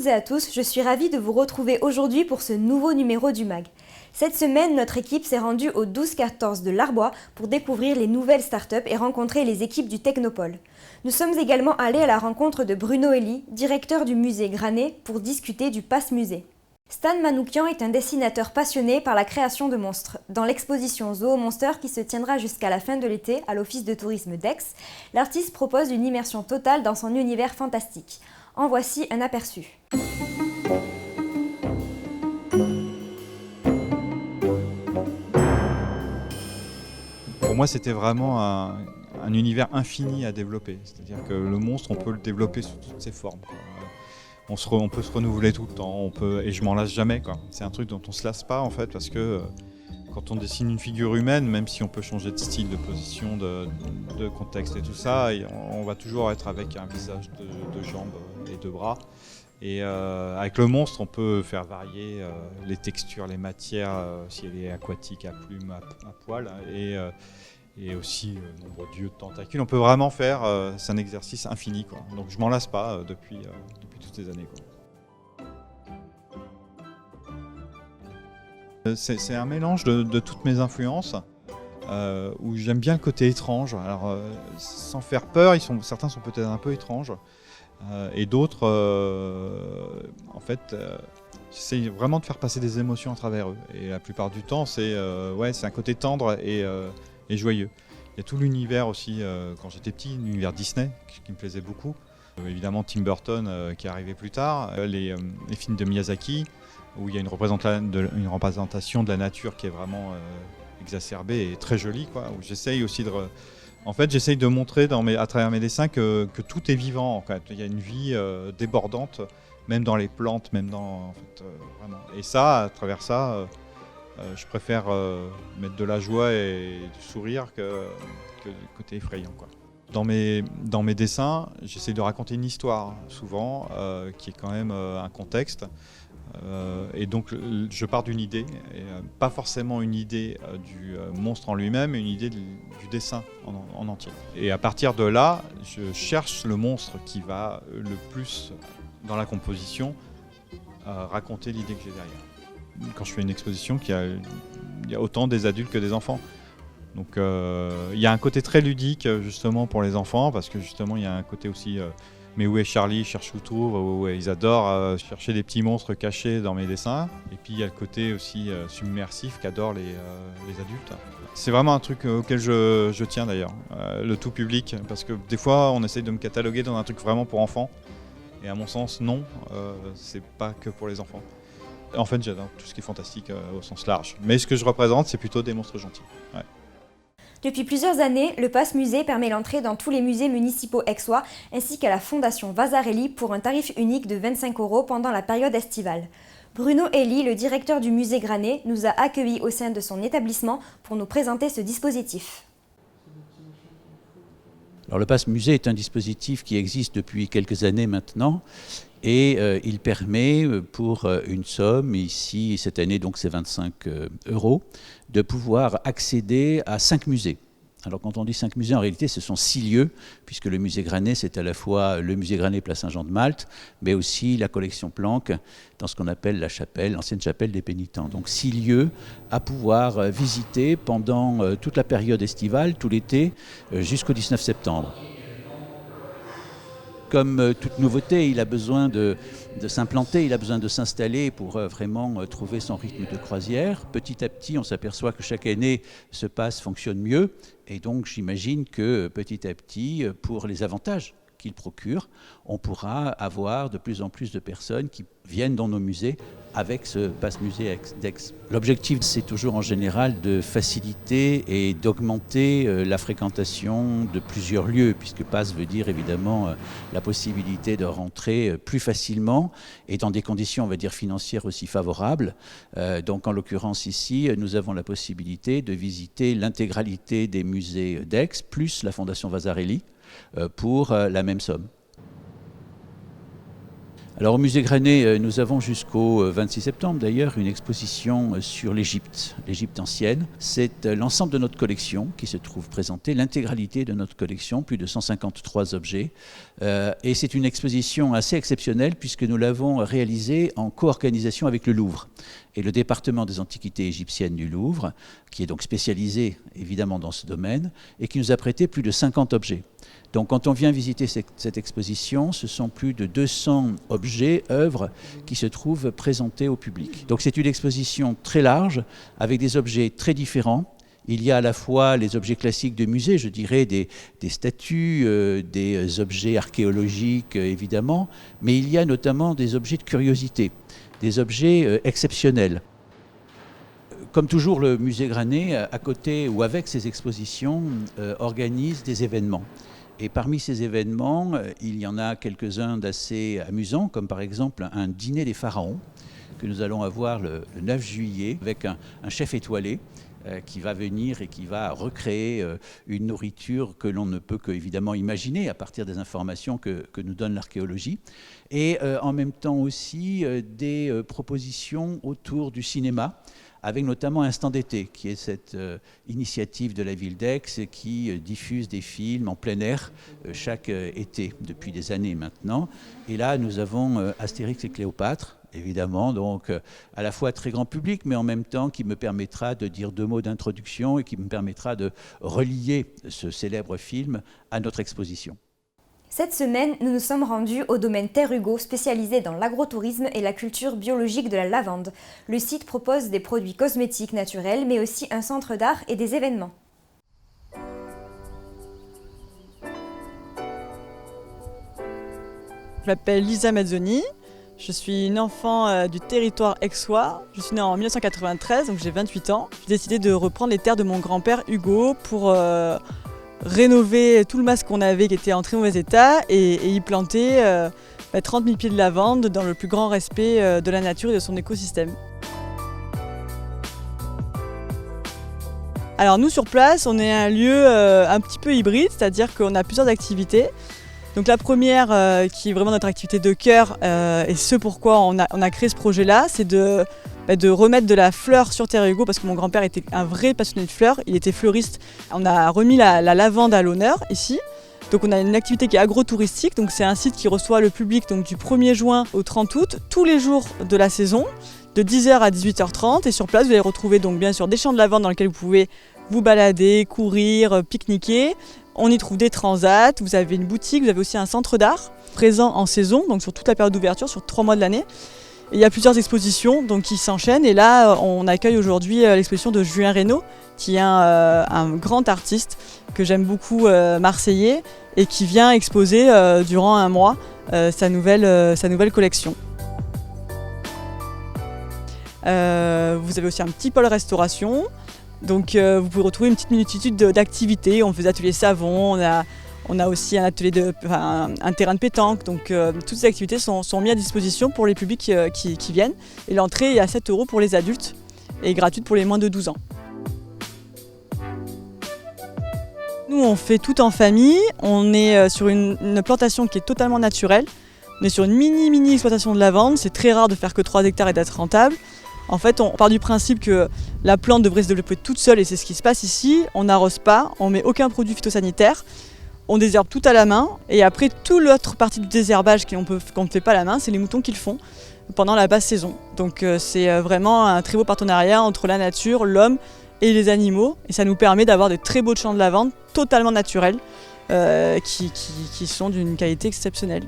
et à tous, je suis ravie de vous retrouver aujourd'hui pour ce nouveau numéro du MAG. Cette semaine, notre équipe s'est rendue au 12-14 de l'Arbois pour découvrir les nouvelles startups et rencontrer les équipes du Technopole. Nous sommes également allés à la rencontre de Bruno Elie, directeur du musée Granet, pour discuter du Pass Musée. Stan Manoukian est un dessinateur passionné par la création de monstres. Dans l'exposition Zoo Monster qui se tiendra jusqu'à la fin de l'été à l'Office de tourisme d'Aix, l'artiste propose une immersion totale dans son univers fantastique. En voici un aperçu. Pour moi, c'était vraiment un univers infini à développer. C'est-à-dire que le monstre, on peut le développer sous toutes ses formes, quoi. On peut se renouveler tout le temps, et je m'en lasse jamais, quoi. C'est un truc dont on se lasse pas en fait, parce que quand on dessine une figure humaine, même si on peut changer de style, de position, de contexte et tout ça, on va toujours être avec un visage de jambes et de bras. Et avec le monstre, on peut faire varier les textures, les matières, si elle est aquatique, à plumes, à poils, et aussi nombre d'yeux, de tentacules. On peut vraiment faire, c'est un exercice infini, quoi. Donc je m'en lasse pas depuis toutes ces années, quoi. C'est un mélange de toutes mes influences, où j'aime bien le côté étrange. Alors sans faire peur, certains sont peut-être un peu étranges, et d'autres, en fait, j'essaie vraiment de faire passer des émotions à travers eux. Et la plupart du temps, c'est un côté tendre et joyeux. Il y a tout l'univers aussi, quand j'étais petit, l'univers Disney, qui me plaisait beaucoup. Évidemment Tim Burton qui est arrivé plus tard, les films de Miyazaki, où il y a une représentation de la nature qui est vraiment exacerbée et très jolie, quoi. Où j'essaye aussi j'essaye de montrer à travers mes dessins que tout est vivant. En fait. Il y a une vie débordante, même dans les plantes, même dans... vraiment. Et ça, à travers ça, je préfère mettre de la joie et du sourire que du côté effrayant, quoi. Dans mes dessins, j'essaie de raconter une histoire, souvent, qui est quand même un contexte. Et donc, je pars d'une idée, et pas forcément une idée du monstre en lui-même, mais une idée du dessin en entier. Et à partir de là, je cherche le monstre qui va le plus, dans la composition, raconter l'idée que j'ai derrière. Quand je fais une exposition, il y a autant des adultes que des enfants. Donc il y a un côté très ludique justement pour les enfants, parce que justement il y a un côté aussi mais où est Charlie, cherche où trouve, ils adorent chercher des petits monstres cachés dans mes dessins. Et puis il y a le côté aussi submersif qu'adorent les adultes. C'est vraiment un truc auquel je tiens d'ailleurs, le tout public, parce que des fois on essaye de me cataloguer dans un truc vraiment pour enfants, et à mon sens non, c'est pas que pour les enfants. En fait j'adore tout ce qui est fantastique au sens large, mais ce que je représente c'est plutôt des monstres gentils. Ouais. Depuis plusieurs années, le Pass Musée permet l'entrée dans tous les musées municipaux aixois ainsi qu'à la Fondation Vasarely pour un tarif unique de 25 € pendant la période estivale. Bruno Elie, le directeur du musée Granet, nous a accueillis au sein de son établissement pour nous présenter ce dispositif. Alors, le Pass Musée est un dispositif qui existe depuis quelques années maintenant, et il permet pour une somme, ici cette année donc c'est 25 €, de pouvoir accéder à 5 musées. Alors quand on dit 5 musées, en réalité ce sont 6 lieux, puisque le musée Granet c'est à la fois le musée Granet Place Saint-Jean-de-Malte, mais aussi la collection Planck dans ce qu'on appelle la chapelle, l'ancienne chapelle des pénitents. Donc 6 lieux à pouvoir visiter pendant toute la période estivale, tout l'été, jusqu'au 19 septembre. Comme toute nouveauté, il a besoin de s'implanter, il a besoin de s'installer pour vraiment trouver son rythme de croisière. Petit à petit, on s'aperçoit que chaque année, ce pass fonctionne mieux. Et donc, j'imagine que petit à petit, pour les avantages qu'il procure, on pourra avoir de plus en plus de personnes qui viennent dans nos musées avec ce Pass Musée d'Aix. L'objectif, c'est toujours en général de faciliter et d'augmenter la fréquentation de plusieurs lieux, puisque Pass veut dire évidemment la possibilité de rentrer plus facilement et dans des conditions, on va dire, financières aussi favorables. Donc en l'occurrence ici, nous avons la possibilité de visiter l'intégralité des musées d'Aix, plus la Fondation Vasarely, pour la même somme. Alors au musée Granet, nous avons jusqu'au 26 septembre d'ailleurs une exposition sur l'Égypte ancienne. C'est l'ensemble de notre collection qui se trouve présentée, l'intégralité de notre collection, plus de 153 objets. Et c'est une exposition assez exceptionnelle puisque nous l'avons réalisée en co-organisation avec le Louvre et le département des antiquités égyptiennes du Louvre, qui est donc spécialisé évidemment dans ce domaine et qui nous a prêté plus de 50 objets. Donc quand on vient visiter cette exposition, ce sont plus de 200 objets, œuvres qui se trouvent présentés au public. Donc c'est une exposition très large, avec des objets très différents. Il y a à la fois les objets classiques de musée, je dirais des statues, des objets archéologiques évidemment, mais il y a notamment des objets de curiosité, des objets exceptionnels. Comme toujours, le musée Granet, à côté ou avec ses expositions, organise des événements. Et parmi ces événements, il y en a quelques-uns d'assez amusants, comme par exemple un dîner des pharaons que nous allons avoir le 9 juillet avec un chef étoilé qui va venir et qui va recréer une nourriture que l'on ne peut qu'évidemment imaginer à partir des informations que nous donne l'archéologie. Et en même temps aussi des propositions autour du cinéma, avec notamment Instant d'été, qui est cette initiative de la ville d'Aix qui diffuse des films en plein air chaque été, depuis des années maintenant. Et là, nous avons Astérix et Cléopâtre, évidemment, donc à la fois très grand public, mais en même temps qui me permettra de dire 2 mots d'introduction et qui me permettra de relier ce célèbre film à notre exposition. Cette semaine, nous nous sommes rendus au domaine Terre Hugo, spécialisé dans l'agrotourisme et la culture biologique de la lavande. Le site propose des produits cosmétiques naturels, mais aussi un centre d'art et des événements. Je m'appelle Lisa Mazzoni, je suis une enfant du territoire aixois. Je suis née en 1993, donc j'ai 28 ans. J'ai décidé de reprendre les terres de mon grand-père Hugo pour rénover tout le mas qu'on avait qui était en très mauvais état et y planter 30 000 pieds de lavande dans le plus grand respect de la nature et de son écosystème. Alors nous sur place, on est un lieu un petit peu hybride, c'est-à-dire qu'on a plusieurs activités. Donc la première, qui est vraiment notre activité de cœur et ce pourquoi on a créé ce projet-là, c'est de remettre de la fleur sur Terre Hugo parce que mon grand-père était un vrai passionné de fleurs, il était fleuriste. On a remis la lavande à l'honneur ici. Donc on a une activité qui est agro-touristique, donc c'est un site qui reçoit le public donc, du 1er juin au 30 août, tous les jours de la saison, de 10h à 18h30. Et sur place, vous allez retrouver donc bien sûr des champs de lavande dans lesquels vous pouvez vous balader, courir, pique-niquer. On y trouve des transats, vous avez une boutique, vous avez aussi un centre d'art présent en saison, donc sur toute la période d'ouverture, sur 3 mois de l'année. Et il y a plusieurs expositions donc, qui s'enchaînent et là on accueille aujourd'hui l'exposition de Julien Reynaud qui est un grand artiste que j'aime beaucoup marseillais et qui vient exposer durant un mois sa nouvelle collection. Vous avez aussi un petit pôle restauration. Donc vous pouvez retrouver une petite multitude d'activités. On fait des ateliers savon, on a aussi un terrain de pétanque. Donc toutes ces activités sont mises à disposition pour les publics qui viennent. Et l'entrée est à 7 € pour les adultes et gratuite pour les moins de 12 ans. Nous on fait tout en famille. On est sur une plantation qui est totalement naturelle. On est sur une mini exploitation de lavande. C'est très rare de faire que 3 hectares et d'être rentable. En fait, on part du principe que la plante devrait se développer toute seule et c'est ce qui se passe ici. On n'arrose pas, on ne met aucun produit phytosanitaire, on désherbe tout à la main et après, toute l'autre partie du désherbage qu'on ne fait pas à la main, c'est les moutons qui le font pendant la basse saison. Donc c'est vraiment un très beau partenariat entre la nature, l'homme et les animaux et ça nous permet d'avoir de très beaux champs de lavande totalement naturels qui sont d'une qualité exceptionnelle.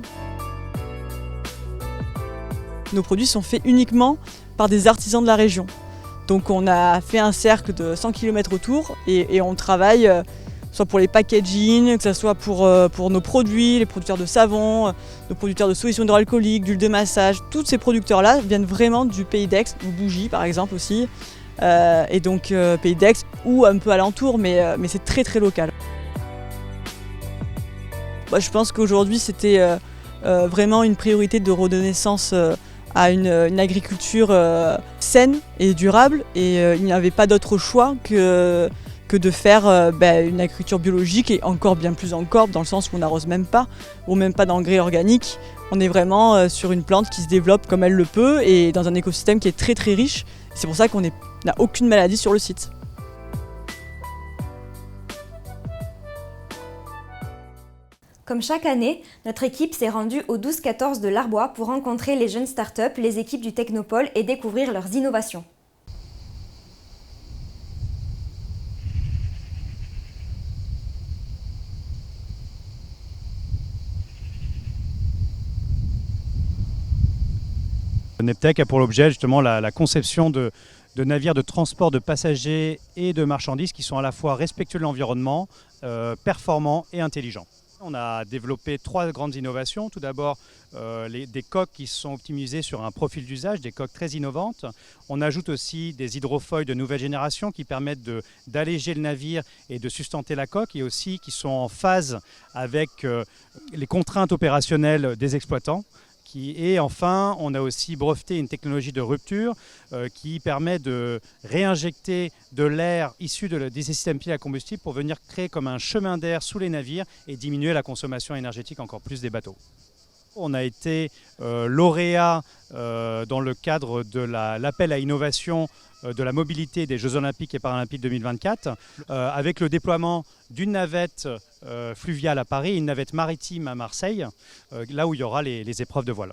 Nos produits sont faits uniquement par des artisans de la région. Donc on a fait un cercle de 100 km autour et on travaille soit pour les packaging, que ce soit pour nos produits, les producteurs de savon, nos producteurs de solutions hydroalcooliques, d'huile de massage. Tous ces producteurs-là viennent vraiment du pays d'Aix, ou Bougie par exemple aussi. Et donc pays d'Aix ou un peu alentour, mais c'est très très local. Je pense qu'aujourd'hui c'était vraiment une priorité de redonner sens à une agriculture saine et durable et il n'y avait pas d'autre choix que de faire une agriculture biologique et encore bien plus encore dans le sens où on n'arrose même pas ou même pas d'engrais organiques On est vraiment sur une plante qui se développe comme elle le peut et dans un écosystème qui est très très riche. C'est pour ça qu'on n'a aucune maladie sur le site. Comme chaque année, notre équipe s'est rendue au 12-14 de l'Arbois pour rencontrer les jeunes startups, les équipes du Technopôle et découvrir leurs innovations. Neptech a pour l'objet justement la conception de navires de transport de passagers et de marchandises qui sont à la fois respectueux de l'environnement, performants et intelligents. On a développé 3 grandes innovations. Tout d'abord, des coques qui sont optimisées sur un profil d'usage, des coques très innovantes. On ajoute aussi des hydrofoils de nouvelle génération qui permettent d'alléger le navire et de sustenter la coque et aussi qui sont en phase avec les contraintes opérationnelles des exploitants. Et enfin, on a aussi breveté une technologie de rupture qui permet de réinjecter de l'air issu des systèmes piles à combustible pour venir créer comme un chemin d'air sous les navires et diminuer la consommation énergétique encore plus des bateaux. On a été lauréat dans le cadre de l'appel à innovation de la mobilité des Jeux Olympiques et Paralympiques 2024 avec le déploiement d'une navette fluviale à Paris et une navette maritime à Marseille, là où il y aura les épreuves de voile.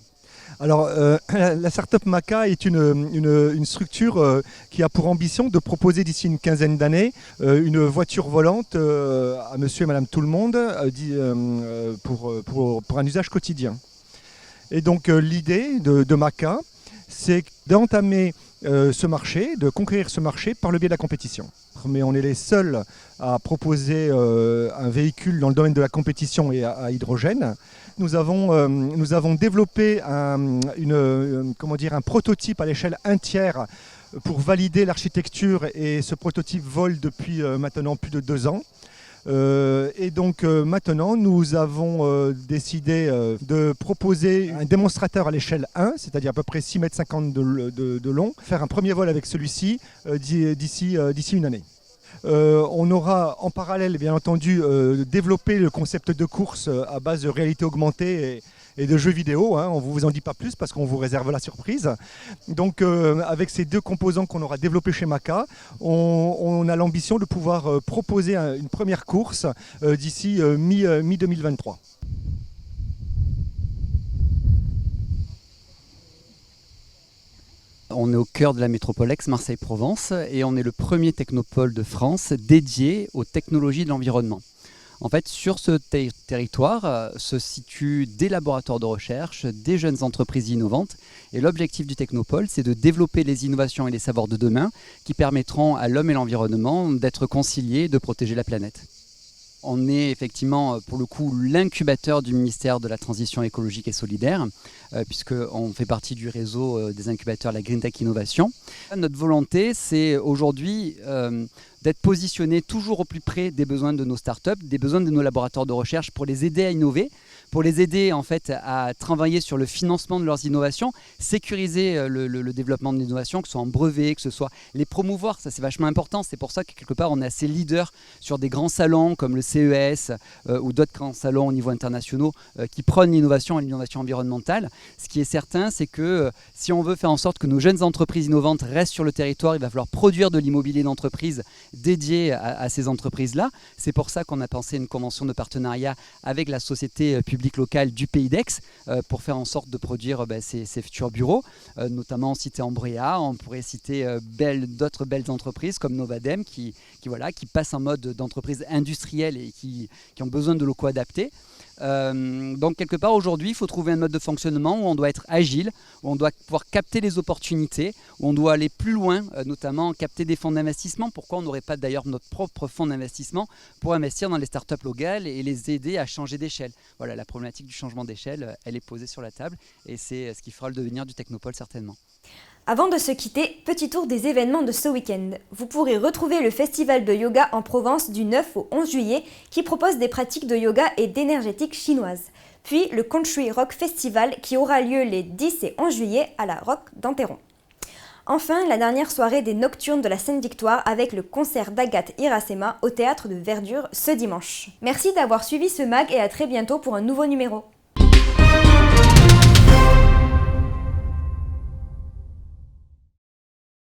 Alors, la startup Maca est une structure qui a pour ambition de proposer d'ici une quinzaine d'années une voiture volante à monsieur et madame tout le monde pour un usage quotidien. Et donc l'idée de Maca, c'est d'entamer ce marché, de conquérir ce marché par le biais de la compétition. Mais on est les seuls à proposer un véhicule dans le domaine de la compétition et à hydrogène. Nous avons développé un prototype à l'échelle 1/3 pour valider l'architecture et ce prototype vole depuis maintenant plus de 2 ans. Et donc maintenant nous avons décidé de proposer un démonstrateur à l'échelle 1, c'est-à-dire à peu près 6,50 m de long, faire un premier vol avec celui-ci d'ici une année. On aura en parallèle bien entendu développé le concept de course à base de réalité augmentée et de jeux vidéo, on ne vous en dit pas plus parce qu'on vous réserve la surprise. Donc avec ces 2 composants qu'on aura développés chez Maca, on a l'ambition de pouvoir proposer une première course d'ici mi-2023. On est au cœur de la métropole Aix-Marseille-Provence et on est le premier technopôle de France dédié aux technologies de l'environnement. En fait, sur ce territoire se situent des laboratoires de recherche, des jeunes entreprises innovantes. Et l'objectif du Technopôle, c'est de développer les innovations et les savoirs de demain qui permettront à l'homme et l'environnement d'être conciliés et de protéger la planète. On est effectivement, pour le coup, l'incubateur du ministère de la Transition écologique et solidaire, puisqu'on fait partie du réseau des incubateurs la Green Tech Innovation. Notre volonté, c'est aujourd'hui d'être positionné toujours au plus près des besoins de nos startups, des besoins de nos laboratoires de recherche pour les aider à innover, pour les aider en fait à travailler sur le financement de leurs innovations, sécuriser le développement de l'innovation, que ce soit en brevet, que ce soit les promouvoir, ça c'est vachement important. C'est pour ça que quelque part on est assez leader sur des grands salons comme le CES ou d'autres grands salons au niveau international qui prônent l'innovation et l'innovation environnementale. Ce qui est certain, c'est que si on veut faire en sorte que nos jeunes entreprises innovantes restent sur le territoire, il va falloir produire de l'immobilier d'entreprise dédié à ces entreprises-là. C'est pour ça qu'on a pensé une convention de partenariat avec la société publique locale du Pays d'Aix pour faire en sorte de produire ces futurs bureaux, notamment citer Ambrea, on pourrait citer d'autres belles entreprises comme Novadem qui passent en mode d'entreprise industrielle et qui ont besoin de locaux adaptés. Donc quelque part aujourd'hui il faut trouver un mode de fonctionnement où on doit être agile, où on doit pouvoir capter les opportunités, où on doit aller plus loin, notamment capter des fonds d'investissement. Pourquoi on n'aurait pas d'ailleurs notre propre fonds d'investissement pour investir dans les startups locales et les aider à changer d'échelle. Voilà, la problématique du changement d'échelle, elle est posée sur la table et c'est ce qui fera le devenir du Technopôle certainement. Avant de se quitter, petit tour des événements de ce week-end. Vous pourrez retrouver le festival de yoga en Provence du 9 au 11 juillet qui propose des pratiques de yoga et d'énergétique chinoise. Puis le Country Rock Festival qui aura lieu les 10 et 11 juillet à la Roque d'Enterron. Enfin, la dernière soirée des Nocturnes de la Seine-Victoire avec le concert d'Agathe Irasema au Théâtre de Verdure ce dimanche. Merci d'avoir suivi ce mag et à très bientôt pour un nouveau numéro.